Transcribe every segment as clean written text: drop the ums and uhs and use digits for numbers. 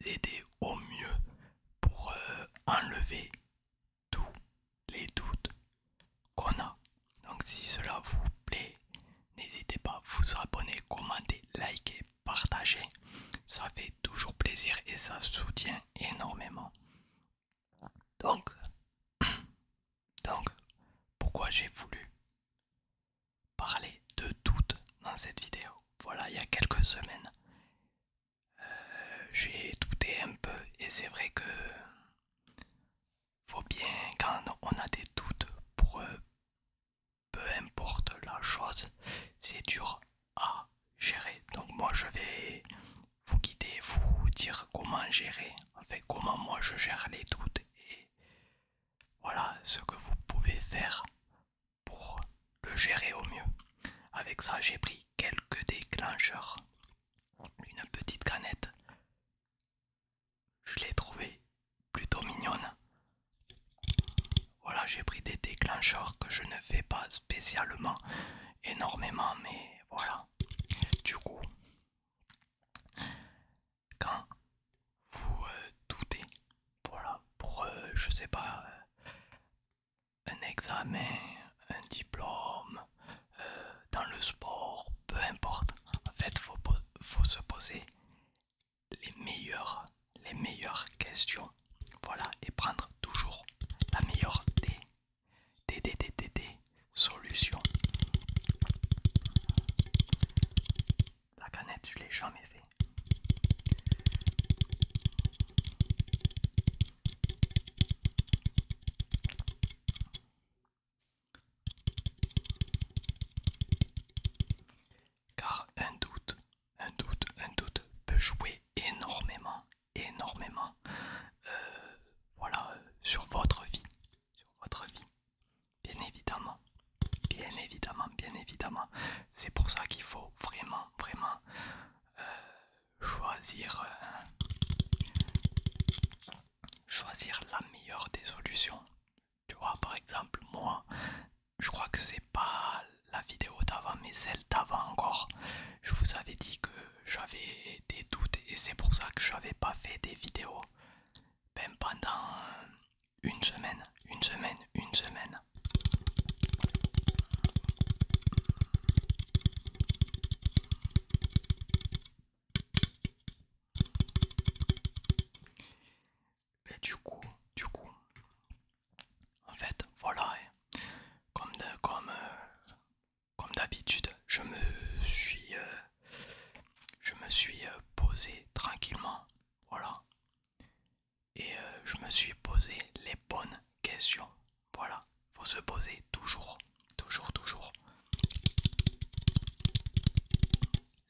aider au mieux pour enlever tous les doutes qu'on a. Donc si cela vous plaît, n'hésitez pas à vous abonner, commenter, liker, partager. Ça fait toujours plaisir et ça soutient énormément. Donc, donc pourquoi j'ai voulu parler de doutes dans cette vidéo? Voilà, il y a quelques semaines, j'ai douté un peu et c'est vrai que faut bien quand on a des doutes pour peu importe la chose, c'est dur à gérer. Donc moi je vais vous guider, vous dire comment gérer, en fait comment moi je gère les doutes et voilà ce que vous pouvez faire pour le gérer au mieux. Avec ça j'ai pris quelques déclencheurs, une petite canette, je l'ai trouvée plutôt mignonne. Voilà, j'ai pris des déclencheurs que je ne fais pas spécialement énormément, mais voilà. Du coup, quand vous doutez, voilà, pour, je sais pas, un examen, un diplôme, dans le sport, peu importe. En fait, faut se poser les meilleures questions, voilà, et prendre toujours la meilleure des solutions. La canette, je l'ai jamais fait. Car un doute peut jouer énormément, énormément, voilà, sur votre vie, bien évidemment, bien évidemment, bien évidemment. C'est pour ça qu'il faut vraiment, vraiment choisir, choisir la meilleure des solutions. Tu vois, par exemple, moi, je crois que c'est pas la vidéo d'avant, mais celle d'avant encore. Je vous avais dit que j'avais des doutes et c'est pour ça que j'avais pas fait des vidéos ben, pendant une semaine, une semaine, une semaine. Et du coup, en fait, voilà, comme d'habitude, je me suis posé tranquillement, voilà, et je me suis posé les bonnes questions, voilà. Faut se poser toujours, toujours, toujours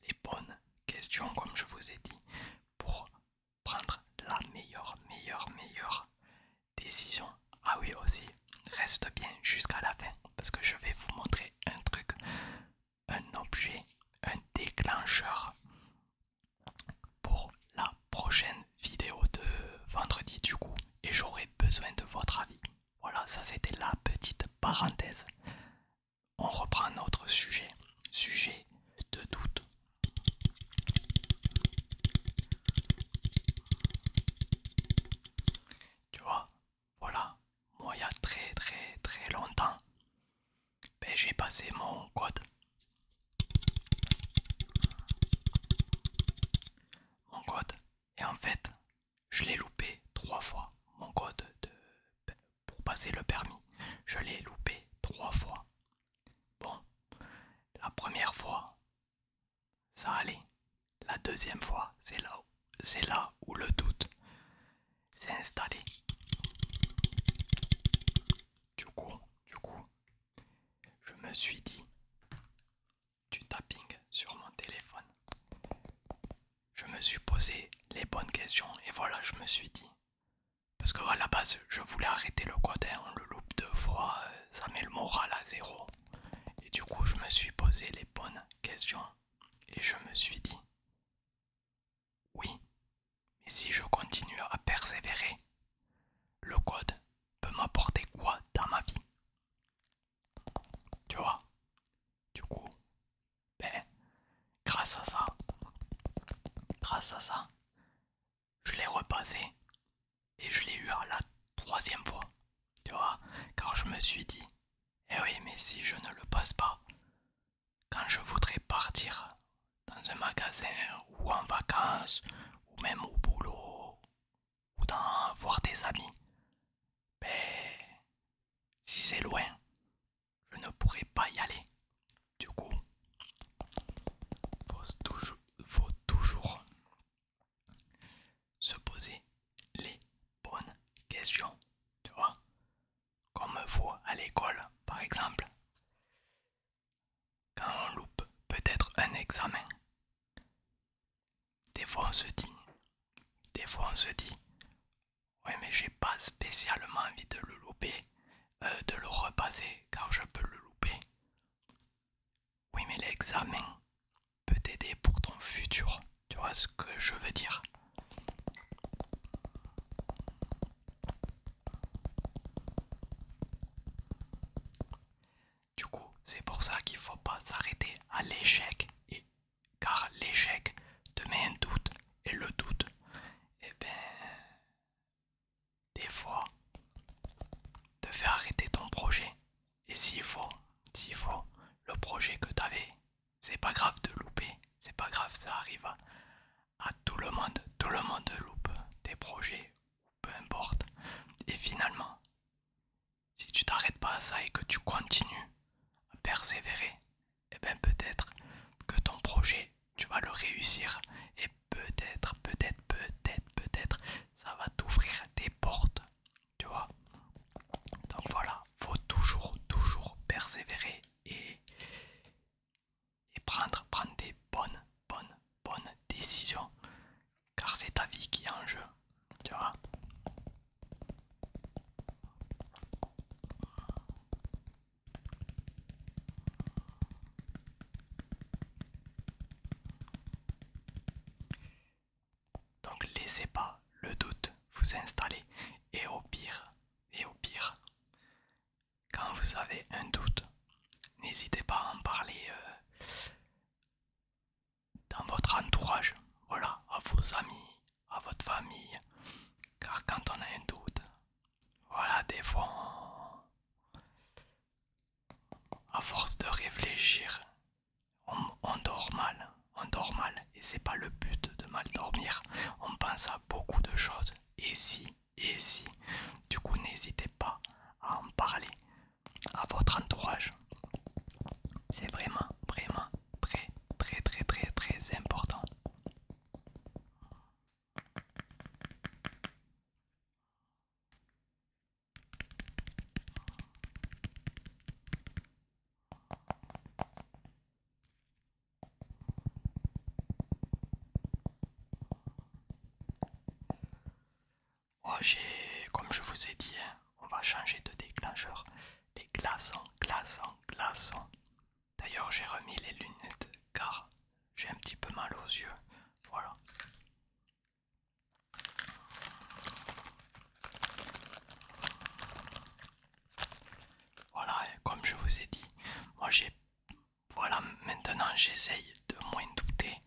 les bonnes questions, comme je vous ai dit, pour prendre la meilleure décision. Ah oui aussi, reste bien jusqu'à la fin parce que je vais vous montrer un truc, un objet, un déclencheur pour la prochaine vidéo de vendredi du coup et j'aurai besoin de votre avis. Voilà, ça c'était la petite parenthèse. On reprend notre sujet de doute. Tu vois, voilà, moi il y a très longtemps, ben, j'ai passé mon code, et en fait, je l'ai loupé 3 fois. Mon code pour passer le permis, je l'ai loupé 3 fois. Bon, la première fois, ça allait. La deuxième fois, c'est là où le doute s'est installé. Du coup, je me suis dit du tapping sur mon téléphone. Je me suis posé les bonnes questions et voilà, je me suis dit. Parce qu'à la base, je voulais arrêter le code, hein, on le loupe 2 fois, ça met le moral à zéro. Et du coup, je me suis posé les bonnes questions et je me suis dit, oui, mais si je continue à persévérer, le code peut m'apporter quoi dans ma vie? Tu vois? Du coup, ben, grâce à ça, je l'ai repassé et je l'ai eu à la troisième fois. Tu vois, car je me suis dit, eh oui, mais si je ne le passe pas, quand je voudrais partir dans un magasin ou en vacances ou même au boulot ou dans voir des amis, ben si c'est loin, je ne pourrais pas y aller. Du coup, faut toujours se poser les bonnes questions. Tu vois, comme faut à l'école, par exemple, quand on loupe peut-être un examen, des fois on se dit, ouais mais j'ai pas spécialement envie de le louper, de le repasser car je peux le louper. Oui mais l'examen peut t'aider pour ton futur, tu vois ce que je veux dire. Du coup, c'est pour ça qu'il faut pas s'arrêter à l'échec, car l'échec te met un doute, et le doute, eh ben, des fois, te fait arrêter ton projet. Et s'il faut, le projet que t'avais, c'est pas grave de louper, c'est pas grave, ça arrive à tout le monde loupe des projets, peu importe. Et finalement, si tu t'arrêtes pas à ça et que tu continues à persévérer, eh ben peut-être que ton projet, tu vas le réussir et peut-être, ça va t'ouvrir des portes, tu vois. Donc voilà, faut toujours persévérer et prendre des bonnes décisions, car c'est ta vie qui est en jeu, tu vois. Donc laissez pas le doute vous installer et au pire, quand vous avez un doute, n'hésitez pas à en parler dans votre entourage, voilà, à vos amis, à votre famille, car quand on a un doute, voilà, des fois, à force de réfléchir, on dort mal, et c'est pas le but de mal dormir. On pense à beaucoup de choses, et si, du coup, n'hésitez pas à en parler à votre entourage. C'est vraiment très important. Oh, comme je vous ai dit, hein, on va changer de déclencheur. Les glaçons. D'ailleurs, j'ai remis les lunettes car j'ai un petit peu mal aux yeux. Voilà. Voilà, et comme je vous ai dit, moi j'ai... Voilà, maintenant j'essaye de moins douter.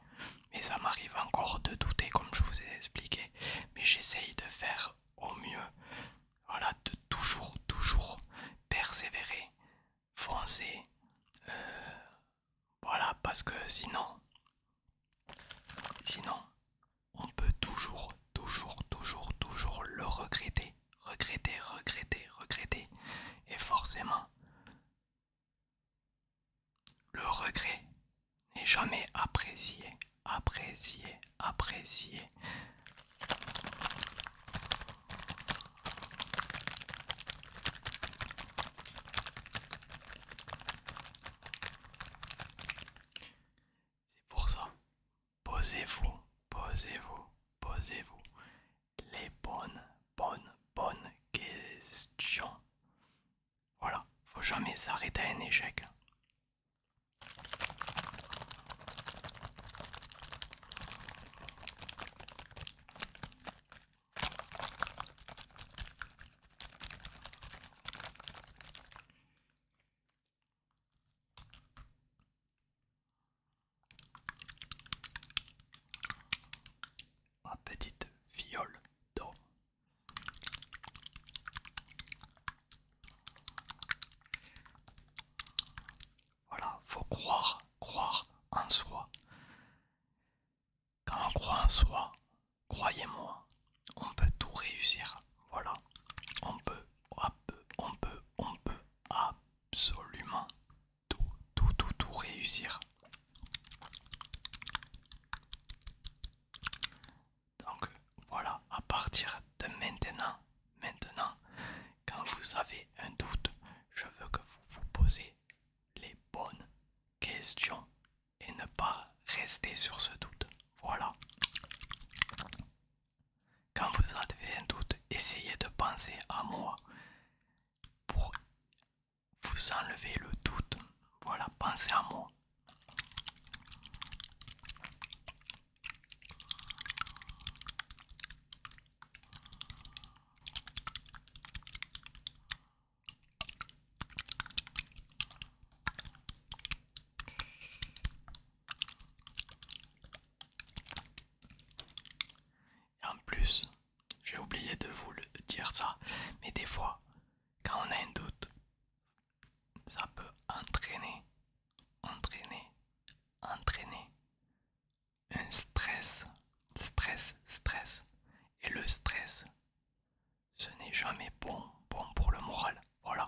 Mais ça m'arrive encore de douter comme je vous ai expliqué. Mais j'essaye de faire au mieux. Voilà, de toujours persévérer, foncer. Voilà, parce que sinon, on peut toujours le regretter. Regretter. Et forcément, le regret n'est jamais apprécié. C'est pour ça, posez-vous, posez-vous les bonnes questions. Voilà, faut jamais s'arrêter à un échec. Ma petite fille essayez de penser à moi pour vous enlever le doute. Voilà, pensez à moi. Et en plus, j'ai oublié de vous le dire ça, mais des fois, quand on a un doute, ça peut entraîner, entraîner, entraîner un stress, stress. Et le stress, ce n'est jamais bon pour le moral. Voilà.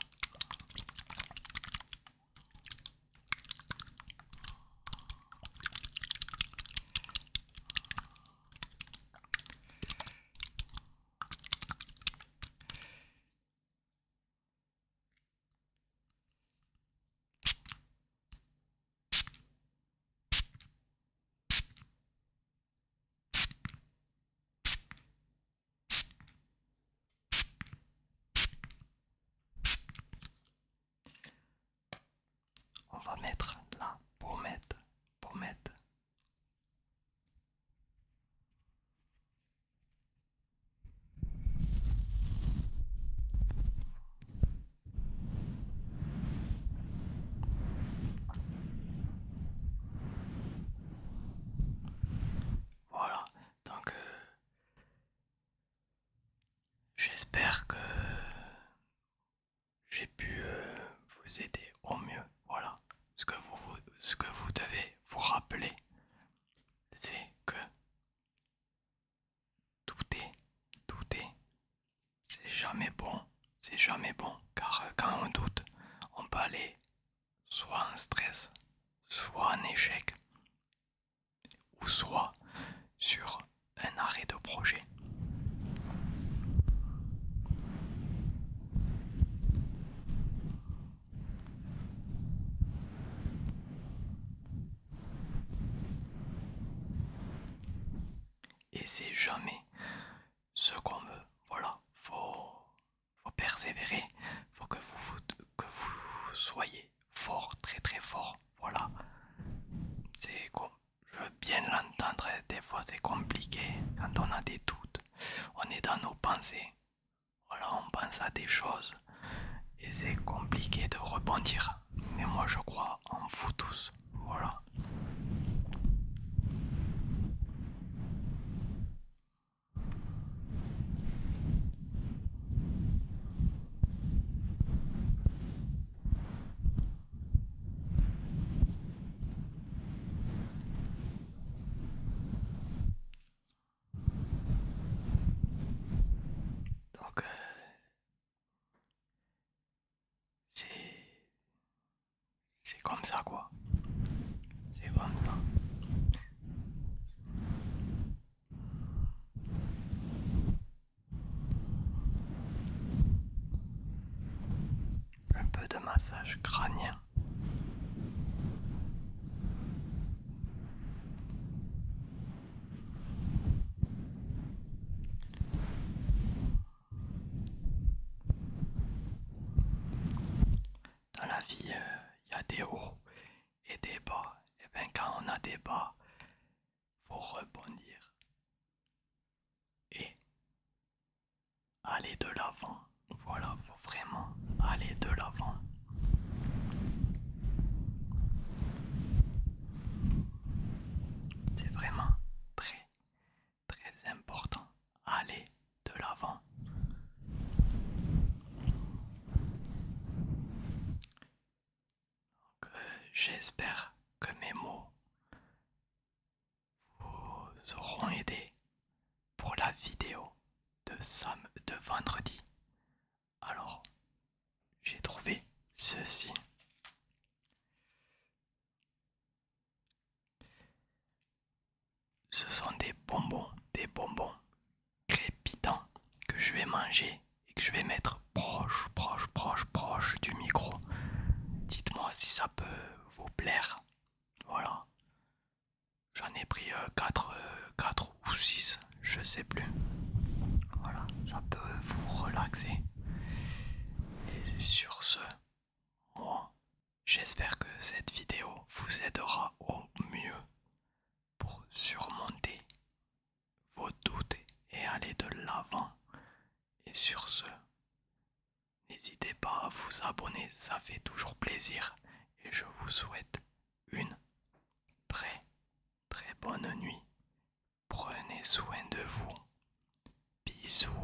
On va mettre la pommette, pommette. Voilà, donc j'espère que j'ai pu vous aider au mieux. Voilà, ce que vous devez vous rappeler, c'est que douter, douter, c'est jamais bon, car quand on doute, on peut aller soit en stress, soit en échec, ou soit sur un arrêt de projet. Et c'est jamais ce qu'on veut. Voilà, faut persévérer, faut que vous soyez fort, très fort. Voilà, c'est comme, je veux bien l'entendre, des fois c'est compliqué quand on a des doutes. On est dans nos pensées. Voilà, on pense à des choses et c'est compliqué de rebondir. Mais moi je crois en vous tous. Voilà. Donc c'est c'est comme ça quoi. C'est comme ça. Un peu de massage crânien. Dans la vie, il y a des hauts et des bas. Et bien quand on a des bas, faut rebondir et aller de l'avant. Voilà, faut vraiment aller de l'avant. C'est vraiment très très important. Aller de l'avant. Donc, j'espère que mes mots vous auront aidé pour la vidéo de vendredi. Alors, j'ai trouvé ceci. Ce sont des bonbons crépitants que je vais manger et que je vais mettre proche du micro. Dites-moi si ça peut vous plaire. Voilà. J'en ai pris 4 ou 6, je sais plus. Voilà, ça peut vous relaxer. Et sur ce, moi, j'espère que cette vidéo vous aidera au mieux pour surmonter vos doutes et aller de l'avant. Et sur ce, n'hésitez pas à vous abonner, ça fait toujours plaisir. Et je vous souhaite une très très bonne nuit. Prenez soin de vous. Bisous.